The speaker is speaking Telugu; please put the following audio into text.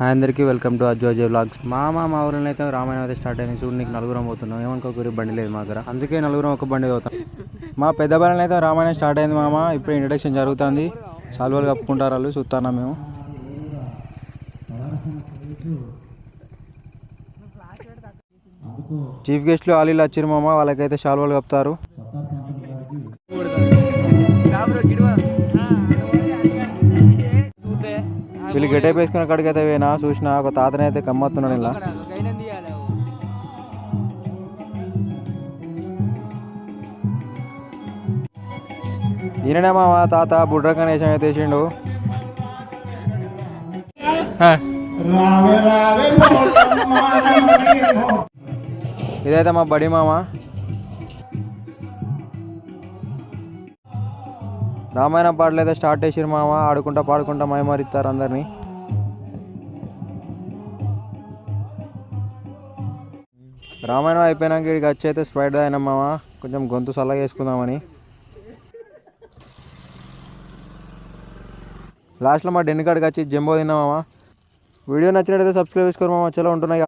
అందరికీ welcome to Ajju Ajay vlogs. మా ఊరిలో అయితే రామాయణం అయితే స్టార్ట్ అయింది. చూడు, నీకు నలుగురం పోతున్నాం. ఏమనుకోకూరి బండి లేదు మా దగ్గర, అందుకే నలుగురం ఒక బండి పోతాం. మా పెద్ద బండి అయితే రామాయణం స్టార్ట్ అయింది మామ. ఇప్పుడు ఇంట్రడక్షన్ జరుగుతుంది. సాల్వాలు కప్పుకుంటారు వాళ్ళు, చూస్తానా మేము. చీఫ్ గెస్ట్లు వాళ్ళు వచ్చారు మామ. వాళ్ళకైతే సాల్వాలు కప్పుతారు. వీళ్ళు గెటప్ వేసుకున్న కాడికి అయితే పోయినా చూసిన ఒక తాతనే అయితే కమ్మత్తున్నాడు. ఇలా ఈయననే మా తాత బుడ్ర గణేశం అయితే వేసిండు. ఇదైతే మా బడి మామ. రామాయణం పాటలు అయితే స్టార్ట్ చేసిరు మామ. ఆడుకుంటా పాడుకుంటా మైమరిస్తారు అందరినీ. రామాయణం అయిపోయినాక ఇక్కడికి వచ్చి అయితే స్ప్రైట్ అయినా మామ, కొంచెం గొంతు చల్లగా వేసుకుందామని. లాస్ట్లో మా డెన్ కాడికి వచ్చి జంబో తిన్నామా. వీడియో నచ్చినట్టయితే సబ్స్క్రైబ్ చేసుకోరు మామ. చలో ఉంటున్నాయి.